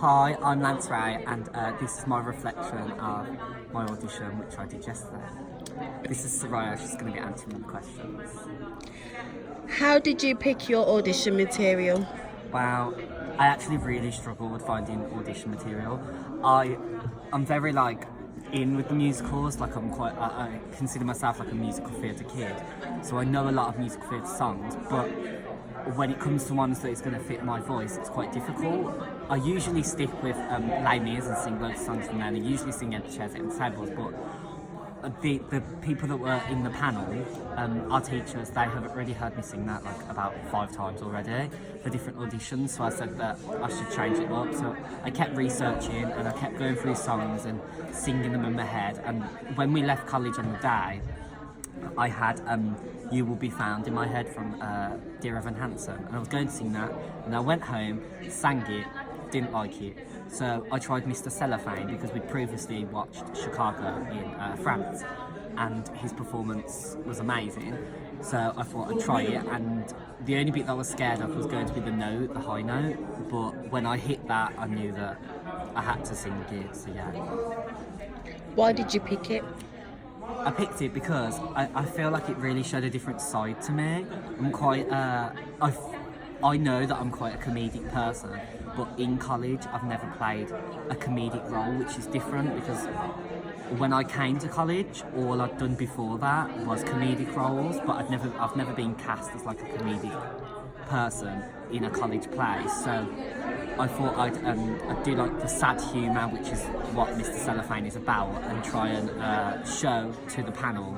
Hi, I'm Lance Ray, and this is my reflection of my audition, which I did yesterday. This is Soraya, she's going to be answering the questions. How did you pick your audition material? Wow, I actually really struggle with finding audition material. I'm very in with the musicals, I consider myself like a musical theatre kid, so I know a lot of musical theatre songs, but when it comes to ones that is going to fit my voice, it's quite difficult. I usually stick with Les Mis and sing loads of songs from there, and I usually sing at the chairs and the tables, but the people that were in the panel, our teachers, they have already heard me sing that like about 5 times already for different auditions, so I said that I should change it up. So I kept researching and I kept going through songs and singing them in my head, and when we left college on the day, I had You Will Be Found in my head from Dear Evan Hansen, and I was going to sing that, and I went home, sang it, didn't like it. So I tried Mr. Cellophane because we'd previously watched Chicago in France, and his performance was amazing. So I thought I'd try it, and the only bit that I was scared of was going to be the note, the high note, but when I hit that, I knew that I had to sing it, so yeah. Why did you pick it? I picked it because I feel like it really showed a different side to me. I'm quite, I know that I'm quite a comedic person, but in college I've never played a comedic role, which is different because when I came to college, all I'd done before that was comedic roles, but I've never been cast as like a comedic person in a college play. So I thought I'd do like the sad humour, which is what Mr. Cellophane is about, and try and show to the panel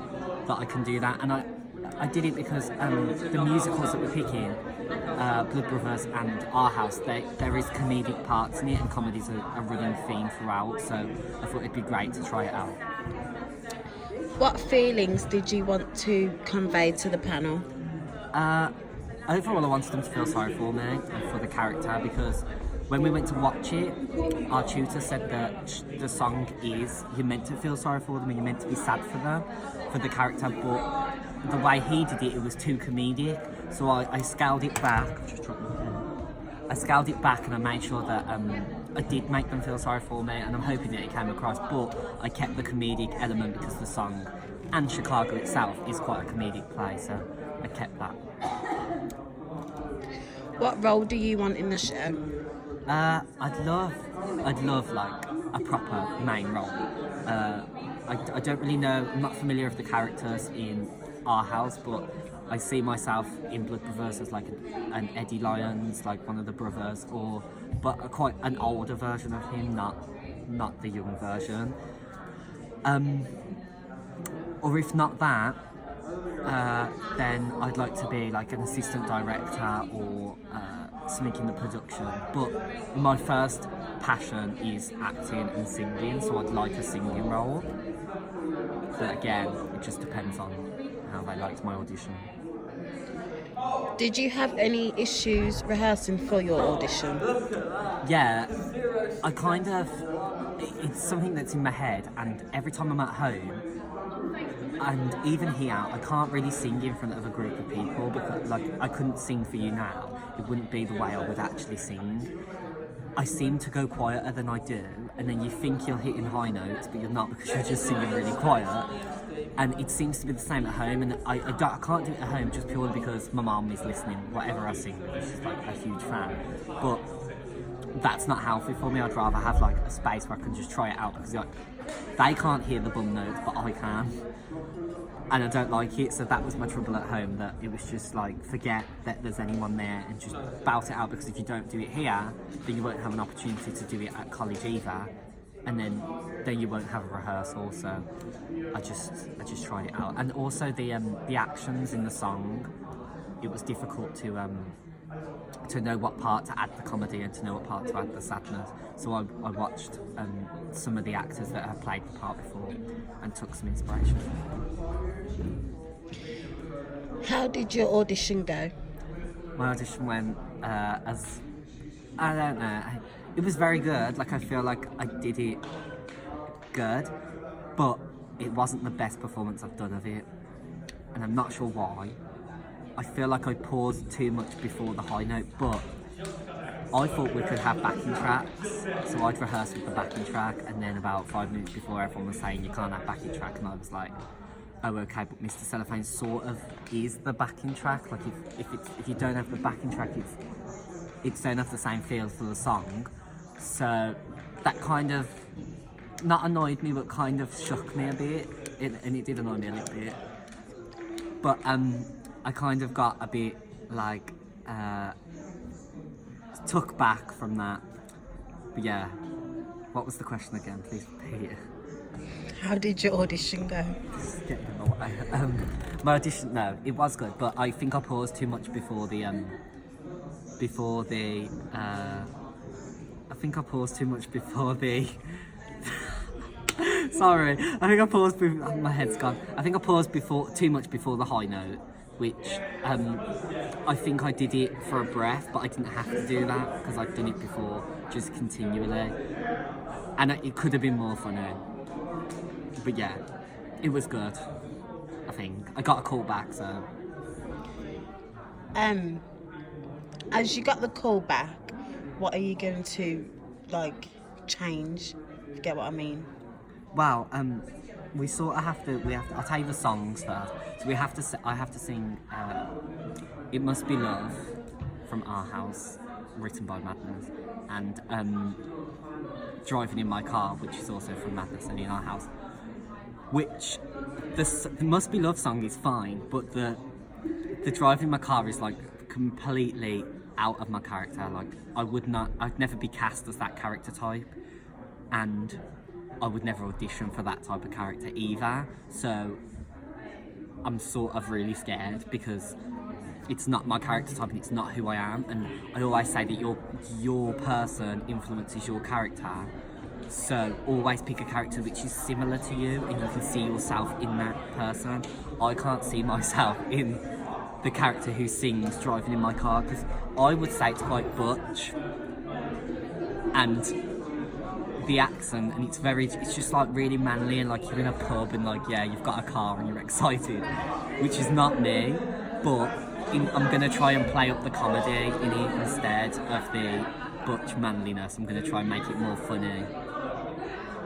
that I can do that. And I did it because the musicals that we're picking, Blood Brothers and Our House, there is comedic parts in it, and comedy's a running theme throughout, so I thought it'd be great to try it out. What feelings did you want to convey to the panel? Overall, I wanted them to feel sorry for me and for the character, because when we went to watch it, our tutor said that the song is, you're meant to feel sorry for them and you're meant to be sad for them, for the character, but the way he did it, it was too comedic. So I scaled it back. I scaled it back and I made sure that I did make them feel sorry for me, and I'm hoping that it came across, but I kept the comedic element because the song and Chicago itself is quite a comedic play, so I kept that. What role do you want in the show? I'd love like a proper main role. I don't really know, I'm not familiar with the characters in Our House, but I see myself in Blood Brothers as like an Eddie Lyons, like one of the brothers, but quite an older version of him, not the young version. Or if not that, then I'd like to be like an assistant director or something in the production. But my first passion is acting and singing, so I'd like a singing role. But again, it just depends on how they liked my audition. Did you have any issues rehearsing for your audition? Yeah, it's something that's in my head, and every time I'm at home, and even here, I can't really sing in front of a group of people because, like, I couldn't sing For You Now. It wouldn't be the way I would actually sing. I seem to go quieter than I do, and then you think you're hitting high notes, but you're not because you're just singing really quiet. And it seems to be the same at home, and I can't do it at home just purely because my mum is listening, whatever I sing, because she's like a huge fan. But that's not healthy for me. I'd rather have like a space where I can just try it out, because like, they can't hear the bum notes, but I can. And I don't like it, so that was my trouble at home, that it was just like, forget that there's anyone there and just bout it out, because if you don't do it here, then you won't have an opportunity to do it at college either, and then you won't have a rehearsal. So I just tried it out. And also the actions in the song, it was difficult to know what part to add the comedy and to know what part to add the sadness. So I watched some of the actors that have played the part before and took some inspiration. How did your audition go? My audition went as, I don't know, it was very good. Like, I feel like I did it good, but it wasn't the best performance I've done of it, and I'm not sure why. I feel like I paused too much before the high note, but I thought we could have backing tracks, so I'd rehearse with the backing track, and then about 5 minutes before, everyone was saying you can't have backing track, and I was like, oh okay, but Mr. Cellophane sort of is the backing track. Like if you don't have the backing track, it's don't have the same feel for the song. So that kind of not annoyed me, but kind of shook me a bit, and it did annoy me a little bit. But I kind of got a bit like took back from that. But yeah, what was the question again? Please repeat it. How did your audition go? Just getting in the way. My audition, no, it was good, but I think I paused too much before the I think I paused too much before the sorry, I think I paused my head's gone. I think I paused too much before the high note, which I think I did it for a breath, but I didn't have to do that because I'd done it before, just continually, and it could have been more funny. But yeah, it was good. I think I got a call back, so. As you got the call back, what are you going to like change? If you get what I mean? Well, we sort of have to. I'll tell you the songs first. So I have to sing. It Must Be Love from Our House, written by Madness, and Driving in My Car, which is also from Madness and in Our House. Which the Must Be Love song is fine, but the Driving My Car is like completely out of my character. Like I'd never be cast as that character type, and I would never audition for that type of character either. So I'm sort of really scared because it's not my character type and it's not who I am. And I always say that your person influences your character. So always pick a character which is similar to you and you can see yourself in that person. I can't see myself in the character who sings Driving in My Car because I would say it's quite butch and the accent, and it's just like really manly and like you're in a pub and like yeah, you've got a car and you're excited, which is not me. But I'm going to try and play up the comedy in it instead of the butch manliness. I'm going to try and make it more funny.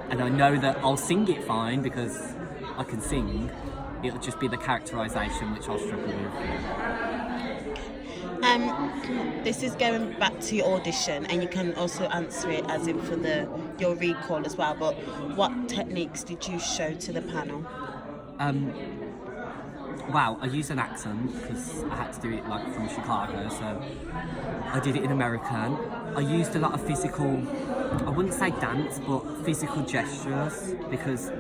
And I know that I'll sing it fine because I can sing. It'll just be the characterisation which I'll struggle with. This is going back to your audition, and you can also answer it as in for your recall as well. But what techniques did you show to the panel? Wow, I used an accent because I had to do it like from Chicago, so I did it in American. I used a lot of physical, I wouldn't say dance, but physical gestures because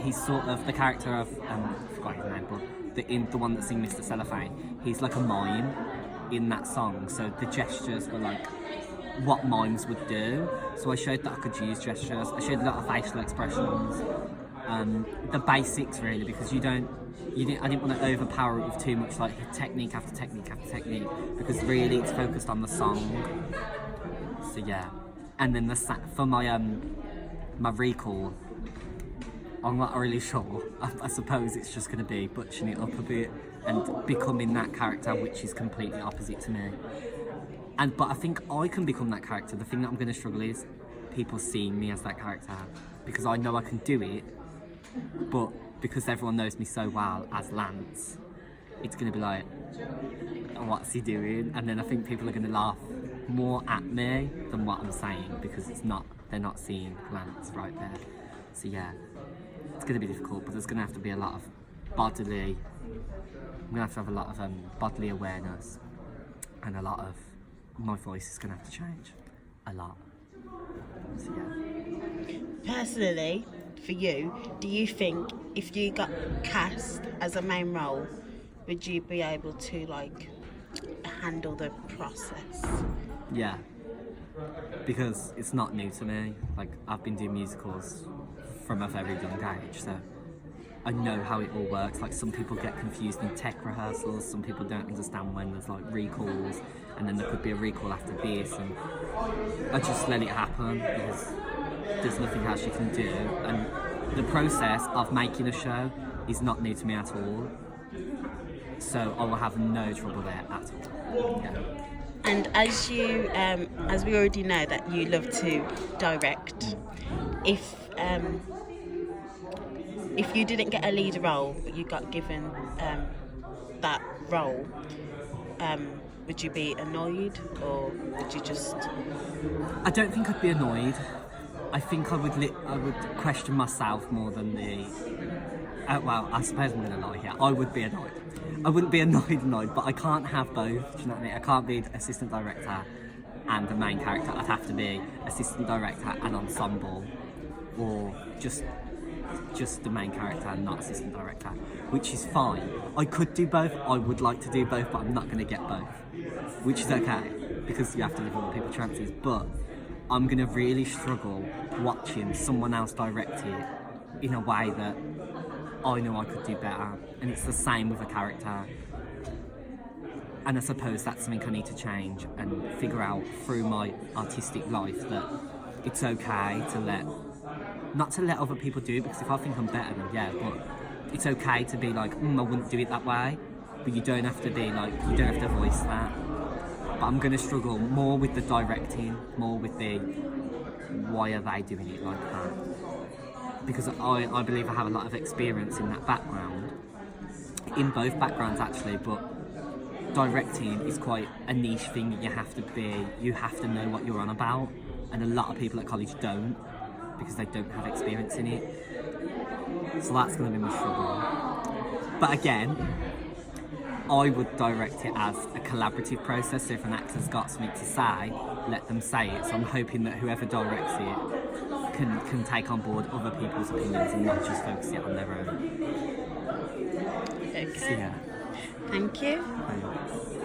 he's sort of the character of, I forgot his name, but the one that sings Mr. Cellophane, he's like a mime in that song, so the gestures were like what mimes would do. So I showed that I could use gestures. I showed a lot of facial expressions, the basics really, because I didn't want to overpower it with too much like technique after technique after technique, because really it's focused on the song. So yeah, and then for my my recall, I'm not really sure. I suppose it's just going to be butching it up a bit and becoming that character which is completely opposite to me. But I think I can become that character. The thing that I'm going to struggle is people seeing me as that character, because I know I can do it, but because everyone knows me so well as Lance, it's going to be like, what's he doing? And then I think people are going to laugh more at me than what I'm saying, because they're not seeing Lance right there. So yeah, it's going to be difficult, but there's going to have to be a lot of bodily, I'm going to have a lot of bodily awareness, and a lot of, my voice is going to have to change a lot. So yeah. Personally, for you, do you think if you got cast as a main role, would you be able to like handle the process? Yeah, because it's not new to me. Like, I've been doing musicals from a very young age, so I know how it all works. Like, some people get confused in tech rehearsals, some people don't understand when there's like recalls, and then there could be a recall after this, and I just let it happen because there's nothing else you can do. And the process of making a show is not new to me at all, so I will have no trouble there at all. Yeah. And as we already know that you love to direct, if you didn't get a lead role but you got given that role, would you be annoyed or would you just? I don't think I'd be annoyed. I think I would question myself more than the. Well, I suppose I'm going to lie here. I would be annoyed. I wouldn't be annoyed, but I can't have both. Do you know what I mean? I can't be assistant director and the main character. I'd have to be assistant director and ensemble, or just the main character and not assistant director, which is fine. I could do both. I would like to do both, but I'm not going to get both, which is okay because you have to give other people chances. But I'm going to really struggle watching someone else direct it in a way that I know I could do better, and it's the same with a character. And I suppose that's something I need to change and figure out through my artistic life, that it's okay to not to let other people do it, because if I think I'm better, then yeah, but it's okay to be like, I wouldn't do it that way, but you don't have to be like, you don't have to voice that. But I'm going to struggle more with the directing, more with the why are they doing it like that, because I believe I have a lot of experience in that background, in both backgrounds actually, but directing is quite a niche thing. You have to know what you're on about, and a lot of people at college don't, because they don't have experience in it. So that's going to be my struggle. But again, I would direct it as a collaborative process, so if an actor's got something to say, let them say it. So I'm hoping that whoever directs it can take on board other people's opinions and not just focus it on their own. Okay. So yeah. Thank you. Thanks.